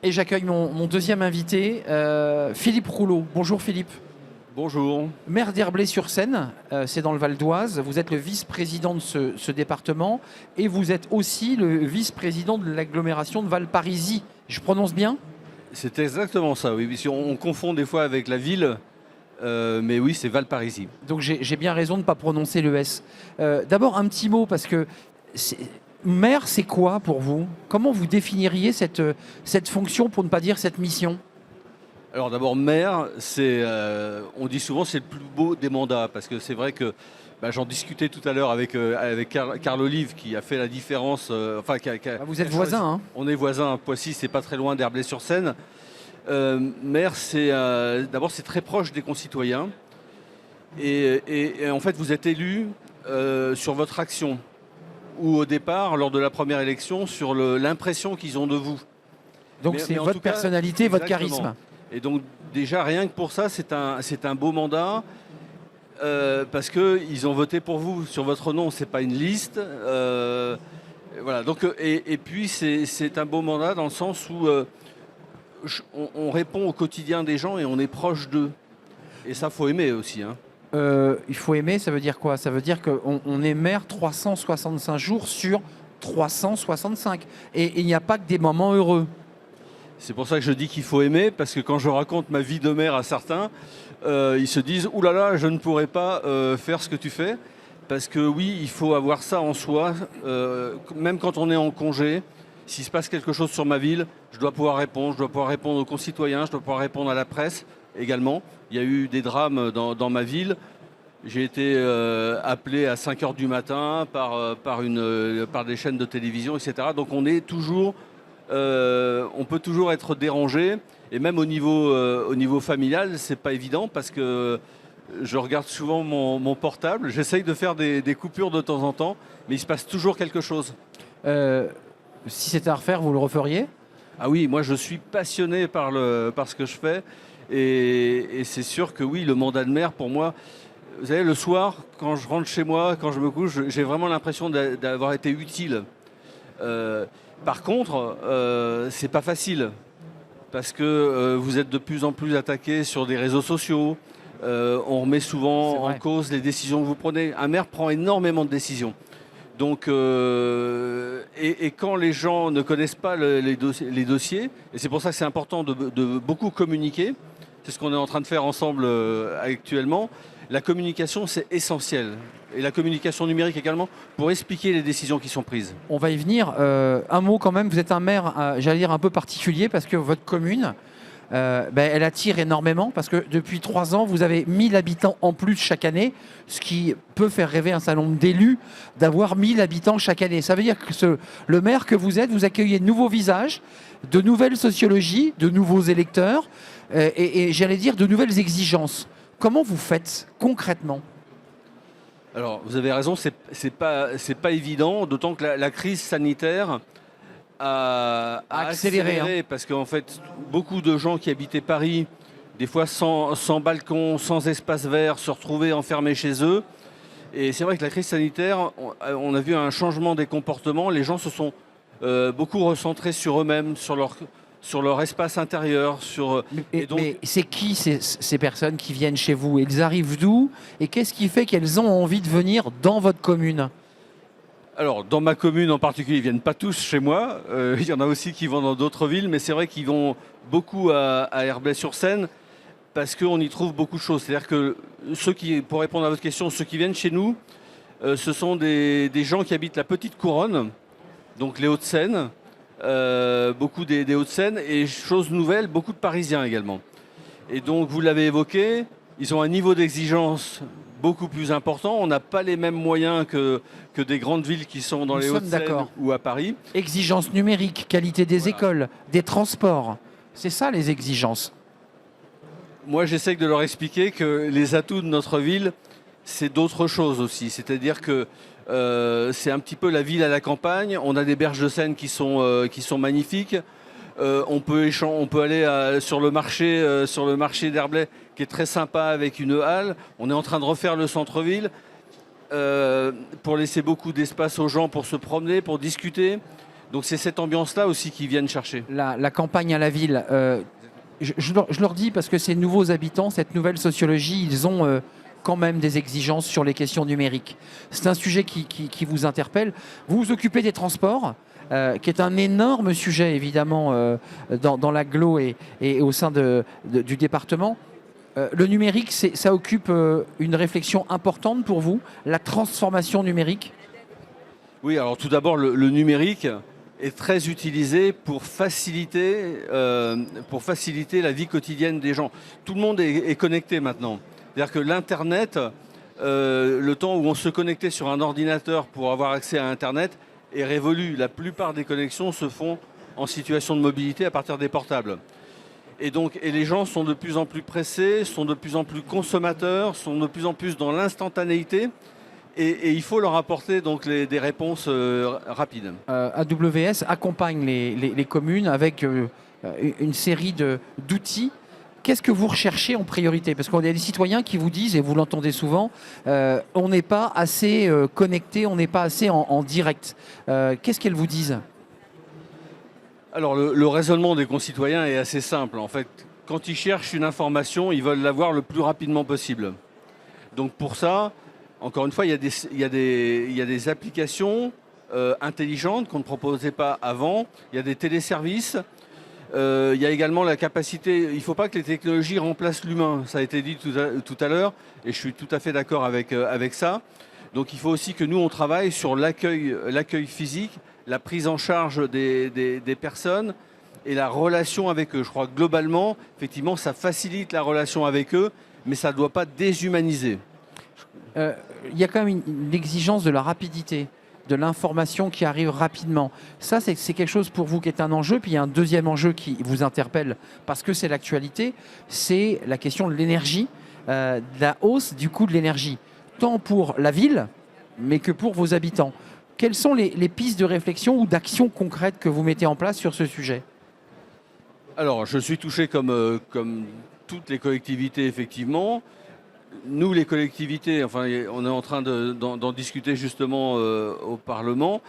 Et j'accueille mon deuxième invité, Philippe Rouleau. Bonjour Philippe. Bonjour. Maire d'Herblay-sur-Seine, c'est dans le Val d'Oise. Vous êtes le vice-président de ce département et vous êtes aussi le vice-président de l'agglomération de Valparisis. Je prononce bien? C'est exactement ça, oui. On confond des fois avec la ville, mais oui, c'est Valparisis. Donc j'ai bien raison de ne pas prononcer le S. D'abord un petit mot, parce que maire, c'est quoi pour vous? Comment vous définiriez cette fonction, pour ne pas dire cette mission? Alors d'abord, maire, on dit souvent c'est le plus beau des mandats, parce que c'est vrai que j'en discutais tout à l'heure avec Carl Olive, qui a fait la différence. Vous êtes voisins, hein? On est voisins, Poissy, c'est pas très loin d'Herblay-sur-Seine. Maire, d'abord c'est très proche des concitoyens, et en fait vous êtes élu sur votre action, ou au départ, lors de la première élection, sur l'impression qu'ils ont de vous. Donc c'est votre personnalité, votre charisme. Et donc déjà, rien que pour ça, c'est un beau mandat, parce qu'ils ont voté pour vous. Sur votre nom, c'est pas une liste. Voilà. Donc, et puis, c'est un beau mandat dans le sens où on répond au quotidien des gens et on est proche d'eux. Et ça, faut aimer aussi, hein. Il faut aimer, ça veut dire quoi? Ça veut dire qu'on est maire 365 jours sur 365. Et il n'y a pas que des moments heureux. C'est pour ça que je dis qu'il faut aimer, parce que quand je raconte ma vie de maire à certains, ils se disent « Ouh là là, je ne pourrais pas faire ce que tu fais ». Parce que oui, il faut avoir ça en soi, même quand on est en congé. S'il se passe quelque chose sur ma ville, je dois pouvoir répondre aux concitoyens, je dois pouvoir répondre à la presse également. Il y a eu des drames dans ma ville. J'ai été appelé à 5 h du matin par des chaînes de télévision, etc. Donc on peut toujours être dérangé. Et même au niveau familial, c'est pas évident, parce que je regarde souvent mon portable. J'essaye de faire des coupures de temps en temps, mais il se passe toujours quelque chose. Si c'était à refaire, vous le referiez? Ah oui, moi je suis passionné par ce que je fais. Et c'est sûr que oui, le mandat de maire, pour moi, vous savez, le soir, quand je rentre chez moi, quand je me couche, j'ai vraiment l'impression d'avoir été utile. Par contre, c'est pas facile, parce que vous êtes de plus en plus attaqué sur des réseaux sociaux. On remet souvent en cause les décisions que vous prenez. Un maire prend énormément de décisions. Donc, et quand les gens ne connaissent pas les dossiers, et c'est pour ça que c'est important de beaucoup communiquer, c'est ce qu'on est en train de faire ensemble actuellement. La communication, c'est essentiel. Et la communication numérique également, pour expliquer les décisions qui sont prises. On va y venir. Un mot quand même, vous êtes un maire, j'allais dire, un peu particulier, parce que votre commune, elle attire énormément, parce que depuis 3 ans, vous avez 1000 habitants en plus chaque année, ce qui peut faire rêver un certain nombre d'élus d'avoir 1000 habitants chaque année. Ça veut dire que le maire que vous êtes, vous accueillez de nouveaux visages, de nouvelles sociologies, de nouveaux électeurs, et j'allais dire de nouvelles exigences. Comment vous faites concrètement? Alors, vous avez raison, c'est pas évident, d'autant que la crise sanitaire a accéléré, hein. Parce qu'en fait, beaucoup de gens qui habitaient Paris, des fois sans balcon, sans espace vert, se retrouvaient enfermés chez eux. Et c'est vrai que la crise sanitaire, on a vu un changement des comportements. Les gens se sont beaucoup recentrés sur eux-mêmes, sur leur espace intérieur. Mais c'est qui ces personnes qui viennent chez vous? Elles arrivent d'où? Et qu'est-ce qui fait qu'elles ont envie de venir dans votre commune? Alors, dans ma commune en particulier, ils ne viennent pas tous chez moi. Il y en a aussi qui vont dans d'autres villes, mais c'est vrai qu'ils vont beaucoup à Herblay-sur-Seine, parce qu'on y trouve beaucoup de choses. C'est-à-dire que pour répondre à votre question, ceux qui viennent chez nous, ce sont des gens qui habitent la Petite Couronne, donc les Hauts-de-Seine, beaucoup des Hauts-de-Seine, et chose nouvelle, beaucoup de Parisiens également. Et donc, vous l'avez évoqué, ils ont un niveau d'exigence beaucoup plus important. On n'a pas les mêmes moyens que des grandes villes qui sont dans les Hauts-de-Seine ou à Paris. Exigences numériques, qualité des écoles, des transports. C'est ça les exigences. Moi, j'essaie de leur expliquer que les atouts de notre ville, c'est d'autres choses aussi. C'est-à-dire que c'est un petit peu la ville à la campagne. On a des berges de Seine qui sont magnifiques. On peut aller sur le marché d'Herblay, qui est très sympa, avec une halle. On est en train de refaire le centre-ville pour laisser beaucoup d'espace aux gens pour se promener, pour discuter. Donc c'est cette ambiance-là aussi qu'ils viennent chercher. La campagne à la ville, je leur dis parce que ces nouveaux habitants, cette nouvelle sociologie, ils ont quand même des exigences sur les questions numériques. C'est un sujet qui vous interpelle. Vous vous occupez des transports, qui est un énorme sujet évidemment dans l'agglo et au sein du département. Le numérique, ça occupe une réflexion importante pour vous, la transformation numérique? Oui, alors tout d'abord, le numérique est très utilisé pour faciliter la vie quotidienne des gens. Tout le monde est connecté maintenant. C'est-à-dire que l'Internet, le temps où on se connectait sur un ordinateur pour avoir accès à Internet est révolu. La plupart des connexions se font en situation de mobilité à partir des portables. Et les gens sont de plus en plus pressés, sont de plus en plus consommateurs, sont de plus en plus dans l'instantanéité. Et il faut leur apporter donc des réponses rapides. AWS accompagne les communes avec une série d'outils. Qu'est-ce que vous recherchez en priorité? Parce qu'on a des citoyens qui vous disent, et vous l'entendez souvent, on n'est pas assez connecté, on n'est pas assez en direct. Qu'est-ce qu'elles vous disent? Alors le raisonnement des concitoyens est assez simple. En fait, quand ils cherchent une information, ils veulent l'avoir le plus rapidement possible. Donc pour ça, encore une fois, il y a des applications intelligentes qu'on ne proposait pas avant. Il y a des téléservices. Il y a également la capacité, il ne faut pas que les technologies remplacent l'humain. Ça a été dit tout à l'heure et je suis tout à fait d'accord avec ça. Donc il faut aussi que nous, on travaille sur l'accueil physique, la prise en charge des personnes et la relation avec eux. Je crois que globalement, effectivement, ça facilite la relation avec eux, mais ça ne doit pas déshumaniser. Il y a quand même une exigence de la rapidité, de l'information qui arrive rapidement. Ça, c'est quelque chose pour vous qui est un enjeu. Puis il y a un deuxième enjeu qui vous interpelle parce que c'est l'actualité, c'est la question de l'énergie, de la hausse du coût de l'énergie, tant pour la ville, mais que pour vos habitants. Quelles sont les pistes de réflexion ou d'action concrètes que vous mettez en place sur ce sujet? Alors, je suis touché comme toutes les collectivités, effectivement. Nous, les collectivités, enfin, on est en train d'en discuter justement au Parlement.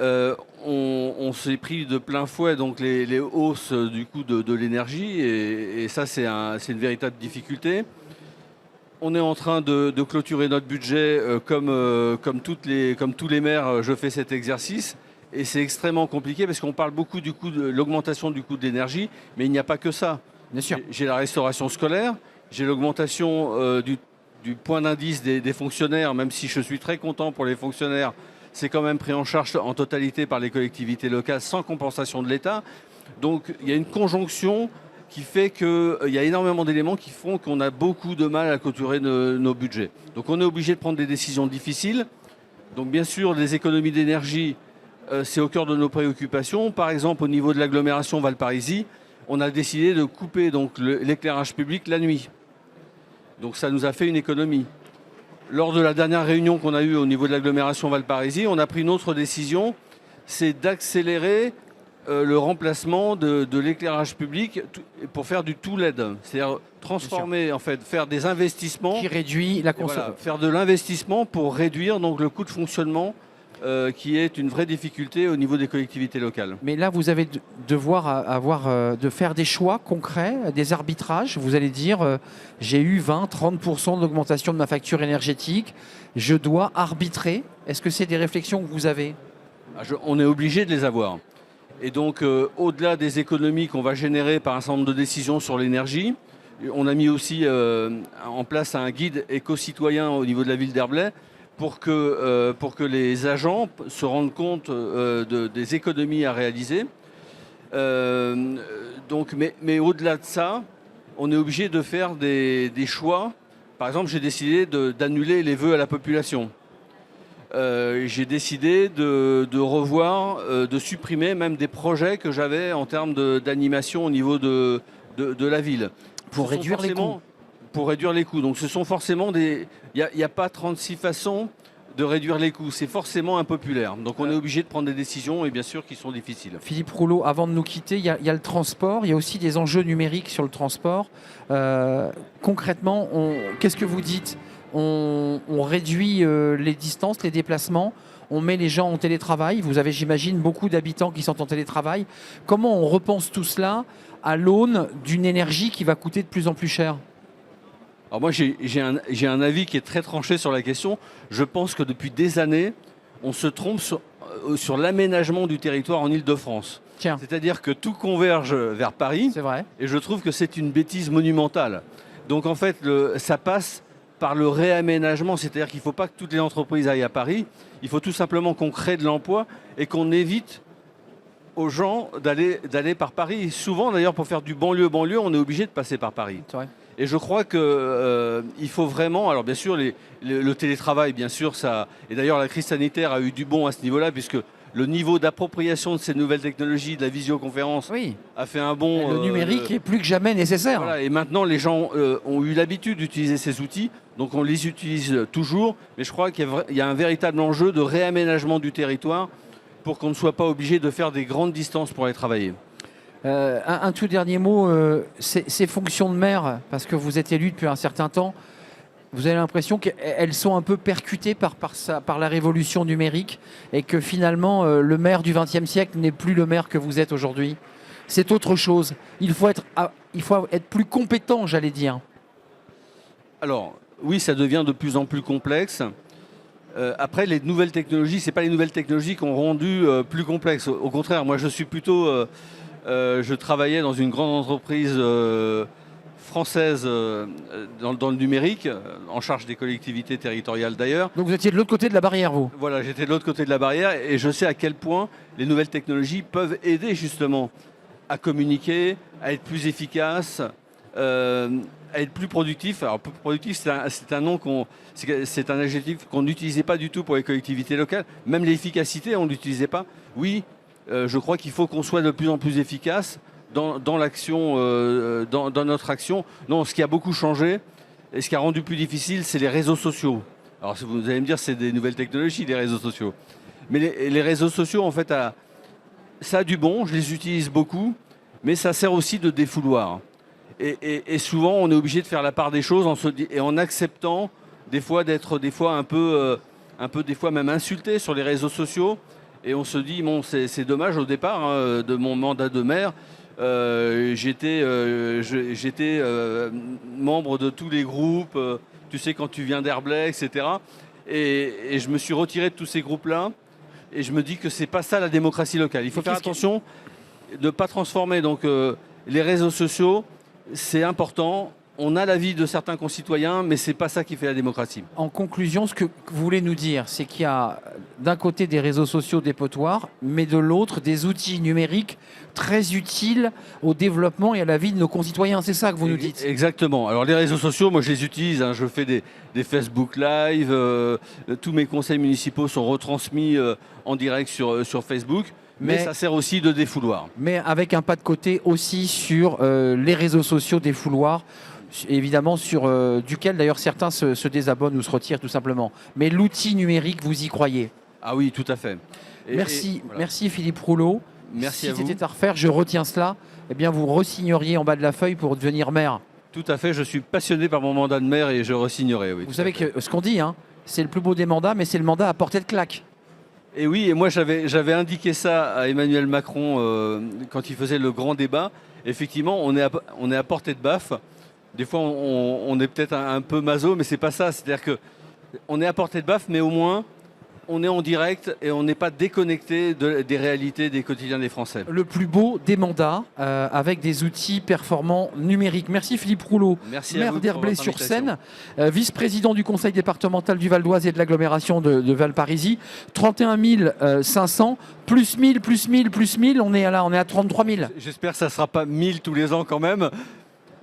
On s'est pris de plein fouet donc les hausses du coût de l'énergie et ça, c'est une véritable difficulté. On est en train de clôturer notre budget comme tous les maires, je fais cet exercice. Et c'est extrêmement compliqué parce qu'on parle beaucoup de l'augmentation du coût de l'énergie, mais il n'y a pas que ça. Bien sûr. J'ai la restauration scolaire. J'ai l'augmentation du point d'indice des fonctionnaires, même si je suis très content pour les fonctionnaires, c'est quand même pris en charge en totalité par les collectivités locales sans compensation de l'État. Donc il y a une conjonction qui fait qu'il y a énormément d'éléments qui font qu'on a beaucoup de mal à clôturer nos budgets. Donc on est obligé de prendre des décisions difficiles. Donc bien sûr, les économies d'énergie, c'est au cœur de nos préoccupations. Par exemple, au niveau de l'agglomération Valparaïsie, on a décidé de couper l'éclairage public la nuit. Donc ça nous a fait une économie. Lors de la dernière réunion qu'on a eue au niveau de l'agglomération Valparaïsie, on a pris une autre décision, c'est d'accélérer le remplacement de l'éclairage public pour faire du tout LED. C'est-à-dire transformer, en fait, faire des investissements. Qui réduit la consommation. Voilà, faire de l'investissement pour réduire donc, le coût de fonctionnement qui est une vraie difficulté au niveau des collectivités locales. Mais là, vous allez devoir de faire des choix concrets, des arbitrages. Vous allez dire, j'ai eu 20-30% d'augmentation de ma facture énergétique, je dois arbitrer. Est-ce que c'est des réflexions que vous avez? On est obligé de les avoir. Et donc, au-delà des économies qu'on va générer par un certain nombre de décisions sur l'énergie, on a mis aussi en place un guide éco-citoyen au niveau de la ville d'Herblay pour que les agents se rendent compte des économies à réaliser. Mais au-delà de ça, on est obligé de faire des choix. Par exemple, j'ai décidé d'annuler les vœux à la population. J'ai décidé de revoir, de supprimer même des projets que j'avais en termes d'animation au niveau de la ville. Pour réduire les coûts. Pour réduire les coûts. Donc ce sont forcément des... Il n'y a pas 36 façons de réduire les coûts. C'est forcément impopulaire. Donc on est obligé de prendre des décisions et bien sûr qui sont difficiles. Philippe Rouleau, avant de nous quitter, il y a le transport. Il y a aussi des enjeux numériques sur le transport. Concrètement, qu'est-ce que vous dites? On réduit les distances, les déplacements. on met les gens en télétravail. Vous avez, j'imagine, beaucoup d'habitants qui sont en télétravail. Comment on repense tout cela à l'aune d'une énergie qui va coûter de plus en plus cher? Alors moi, j'ai un avis qui est très tranché sur la question. Je pense que depuis des années, on se trompe sur l'aménagement du territoire en Île-de-France. Tiens, C'est-à-dire que tout converge vers Paris, c'est vrai. et je trouve que c'est une bêtise monumentale. Donc en fait, ça passe par le réaménagement, c'est-à-dire qu'il ne faut pas que toutes les entreprises aillent à Paris, il faut tout simplement qu'on crée de l'emploi et qu'on évite aux gens d'aller par Paris. Souvent d'ailleurs, pour faire du banlieue-banlieue, on est obligé de passer par Paris. C'est vrai. Et je crois qu'il faut vraiment, alors bien sûr, le télétravail, bien sûr, ça, et d'ailleurs la crise sanitaire a eu du bon à ce niveau-là, puisque le niveau d'appropriation de ces nouvelles technologies, de la visioconférence, Oui. a fait un bond. Le numérique est plus que jamais nécessaire. Voilà, et maintenant, les gens ont eu l'habitude d'utiliser ces outils, donc on les utilise toujours, mais je crois qu'il y a un véritable enjeu de réaménagement du territoire pour qu'on ne soit pas obligé de faire des grandes distances pour aller travailler. Un tout dernier mot, ces fonctions de maire, parce que vous êtes élu depuis un certain temps, vous avez l'impression qu'elles sont un peu percutées par la révolution numérique et que finalement le maire du XXe siècle n'est plus le maire que vous êtes aujourd'hui. C'est autre chose. Il faut être plus compétent, j'allais dire. Alors, oui, ça devient de plus en plus complexe. Après, les nouvelles technologies, ce n'est pas les nouvelles technologies qui ont rendu plus complexe. Au contraire, moi je suis plutôt... je travaillais dans une grande entreprise française dans le numérique, en charge des collectivités territoriales d'ailleurs. Donc vous étiez de l'autre côté de la barrière, vous? Voilà, j'étais de l'autre côté de la barrière et je sais à quel point les nouvelles technologies peuvent aider justement à communiquer, à être plus efficace, à être plus productif. Alors productif, c'est un adjectif qu'on n'utilisait pas du tout pour les collectivités locales. Même l'efficacité, on ne l'utilisait pas. Oui, je crois qu'il faut qu'on soit de plus en plus efficace dans l'action, dans notre action. Non, ce qui a beaucoup changé et ce qui a rendu plus difficile, c'est les réseaux sociaux. Alors vous allez me dire, c'est des nouvelles technologies, les réseaux sociaux. Mais les réseaux sociaux, en fait, ça a du bon, je les utilise beaucoup, mais ça sert aussi de défouloir. Et souvent, on est obligé de faire la part des choses en acceptant des fois d'être un peu des fois même insulté sur les réseaux sociaux. Et on se dit, bon, c'est dommage, au départ de mon mandat de maire, j'étais membre de tous les groupes, tu sais, quand tu viens d'Herblay, etc. Et je me suis retiré de tous ces groupes-là. Et je me dis que c'est pas ça la démocratie locale. Il faut faire attention de ne pas transformer. Donc les réseaux sociaux, c'est important. On a l'avis de certains concitoyens, mais ce n'est pas ça qui fait la démocratie. En conclusion, ce que vous voulez nous dire, c'est qu'il y a d'un côté des réseaux sociaux dépotoirs, mais de l'autre des outils numériques très utiles au développement et à la vie de nos concitoyens. C'est ça que vous nous dites? Exactement. Alors les réseaux sociaux, moi je les utilise. Hein. Je fais des Facebook Live. Tous mes conseils municipaux sont retransmis en direct sur Facebook. Mais ça sert aussi de défouloir. Mais avec un pas de côté aussi sur les réseaux sociaux défouloirs, évidemment duquel d'ailleurs certains se désabonnent ou se retirent tout simplement. Mais l'outil numérique, vous y croyez? Ah oui, tout à fait. Merci Philippe Rouleau. Merci à vous. Si c'était à refaire, je retiens cela, eh bien vous re-signeriez en bas de la feuille pour devenir maire. Tout à fait, je suis passionné par mon mandat de maire et je re-signerai, oui. Vous savez que ce qu'on dit, hein, c'est le plus beau des mandats, mais c'est le mandat à portée de claque. Et oui, et moi j'avais indiqué ça à Emmanuel Macron quand il faisait le grand débat. Effectivement, on est à portée de baffe. Des fois, on est peut-être un peu maso, mais c'est pas ça. C'est-à-dire qu'on est à portée de baffe, mais au moins, on est en direct et on n'est pas déconnecté des réalités des quotidiens des Français. Le plus beau des mandats avec des outils performants numériques. Merci Philippe Rouleau, maire d'Herblay-sur-Seine, vice-président du conseil départemental du Val d'Oise et de l'agglomération de Valparisis. 31 500, plus 1000, plus 1000, plus 1000, on est à 33 000. J'espère que ça ne sera pas 1000 tous les ans quand même.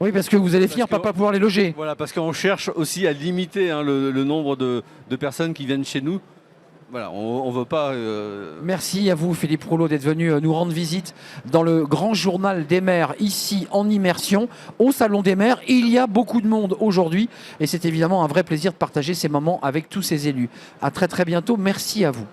Oui, parce que vous allez finir par pas pouvoir les loger. Voilà, parce qu'on cherche aussi à limiter le nombre de personnes qui viennent chez nous. Voilà, on ne veut pas... Merci à vous Philippe Rouleau d'être venu nous rendre visite dans le grand journal des maires ici en immersion au Salon des maires. Il y a beaucoup de monde aujourd'hui et c'est évidemment un vrai plaisir de partager ces moments avec tous ces élus. À très très bientôt, merci à vous.